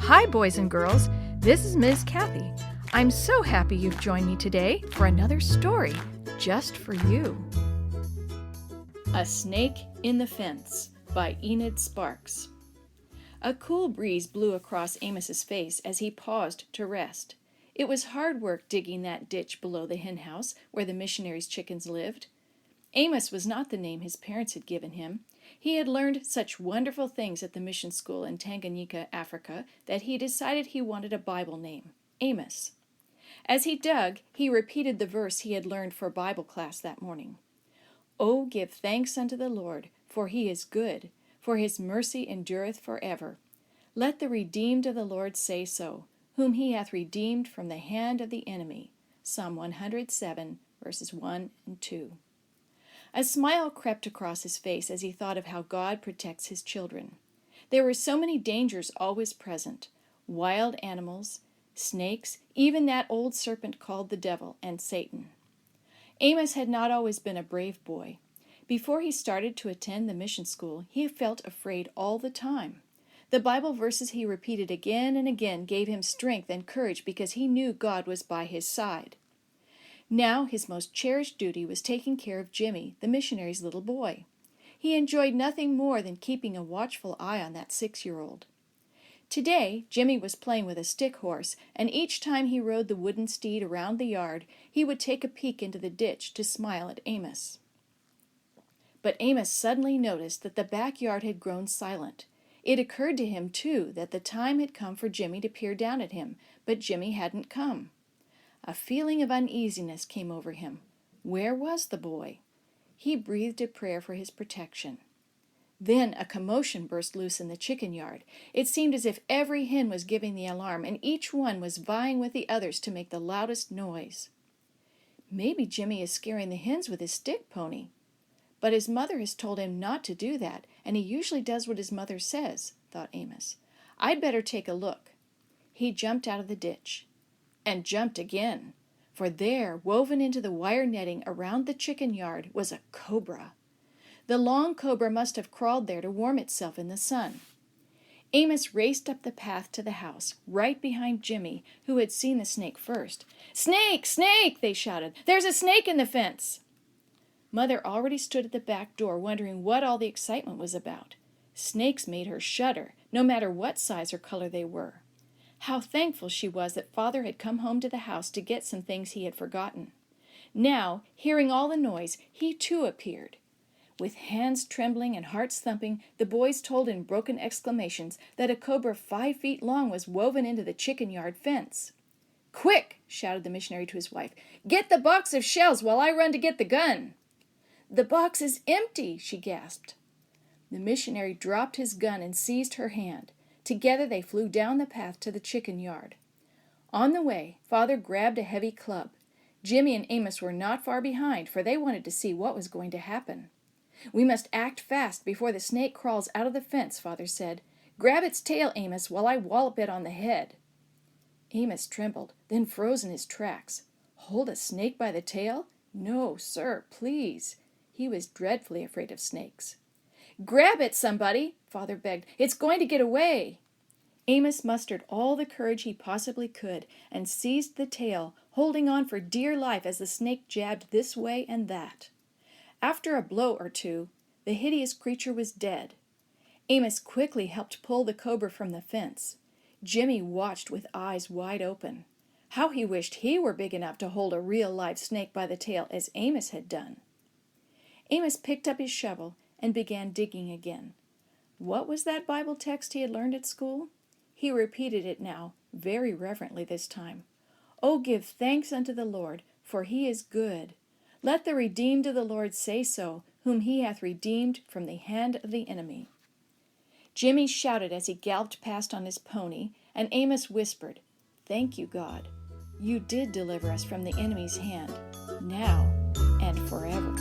Hi, boys and girls. This is Ms. Kathy. I'm so happy you've joined me today for another story just for you. A Snake in the Fence by Enid Sparks. A cool breeze blew across Amos's face as he paused to rest. It was hard work digging that ditch below the hen house where the missionaries' chickens lived. Amos was not the name his parents had given him. He had learned such wonderful things at the mission school in Tanganyika, Africa, that he decided he wanted a Bible name, Amos. As he dug, he repeated the verse he had learned for Bible class that morning. "Oh, give thanks unto the Lord, for he is good, for his mercy endureth forever. Let the redeemed of the Lord say so, whom he hath redeemed from the hand of the enemy." Psalm 107, verses 1 and 2. A smile crept across his face as he thought of how God protects his children. There were so many dangers always present: wild animals, snakes, even that old serpent called the devil and Satan. Amos had not always been a brave boy. Before he started to attend the mission school, he felt afraid all the time. The Bible verses he repeated again and again gave him strength and courage because he knew God was by his side. Now his most cherished duty was taking care of Jimmy, the missionary's little boy. He enjoyed nothing more than keeping a watchful eye on that 6-year-old. Today, Jimmy was playing with a stick horse, and each time he rode the wooden steed around the yard, he would take a peek into the ditch to smile at Amos. But Amos suddenly noticed that the backyard had grown silent. It occurred to him, too, that the time had come for Jimmy to peer down at him, but Jimmy hadn't come. A feeling of uneasiness came over him. Where was the boy? He breathed a prayer for his protection. Then a commotion burst loose in the chicken yard. It seemed as if every hen was giving the alarm, and each one was vying with the others to make the loudest noise. Maybe Jimmy is scaring the hens with his stick pony. But his mother has told him not to do that, and he usually does what his mother says, thought Amos. I'd better take a look. He jumped out of the ditch. And jumped again, for there, woven into the wire netting around the chicken yard, was a cobra. The long cobra must have crawled there to warm itself in the sun. Amos raced up the path to the house, right behind Jimmy, who had seen the snake first. "Snake! Snake!" they shouted. "There's a snake in the fence!" Mother already stood at the back door, wondering what all the excitement was about. Snakes made her shudder, no matter what size or color they were. How thankful she was that Father had come home to the house to get some things he had forgotten. Now, hearing all the noise, he too appeared. With hands trembling and hearts thumping, the boys told in broken exclamations that a cobra 5 feet long was woven into the chicken yard fence. "Quick!" shouted the missionary to his wife. "Get the box of shells while I run to get the gun." "The box is empty," she gasped. The missionary dropped his gun and seized her hand. Together they flew down the path to the chicken yard. On the way, Father grabbed a heavy club. Jimmy and Amos were not far behind, for they wanted to see what was going to happen. "We must act fast before the snake crawls out of the fence," Father said. "Grab its tail, Amos, while I wallop it on the head." Amos trembled, then froze in his tracks. Hold a snake by the tail? No, sir, please. He was dreadfully afraid of snakes. "Grab it, somebody," Father begged. "It's going to get away." Amos mustered all the courage he possibly could and seized the tail, holding on for dear life as the snake jabbed this way and that. After a blow or two, the hideous creature was dead. Amos quickly helped pull the cobra from the fence. Jimmy watched with eyes wide open. How he wished he were big enough to hold a real live snake by the tail as Amos had done. Amos picked up his shovel and began digging again. What was that Bible text he had learned at school? He repeated it now, very reverently this time. "Oh, give thanks unto the Lord, for he is good. Let the redeemed of the Lord say so, whom he hath redeemed from the hand of the enemy." Jimmy shouted as he galloped past on his pony, and Amos whispered, "Thank you, God. You did deliver us from the enemy's hand, now and forever."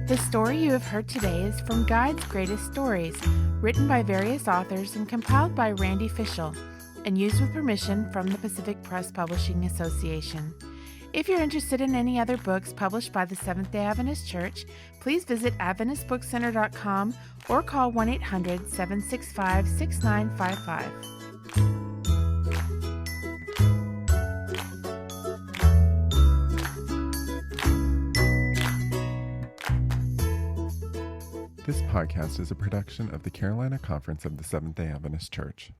The story you have heard today is from God's Greatest Stories, written by various authors and compiled by Randy Fischel, and used with permission from the Pacific Press Publishing Association. If you're interested in any other books published by the Seventh-day Adventist Church, please visit AdventistBookCenter.com or call 1-800-765-6955. This podcast is a production of the Carolina Conference of the Seventh-day Adventist Church.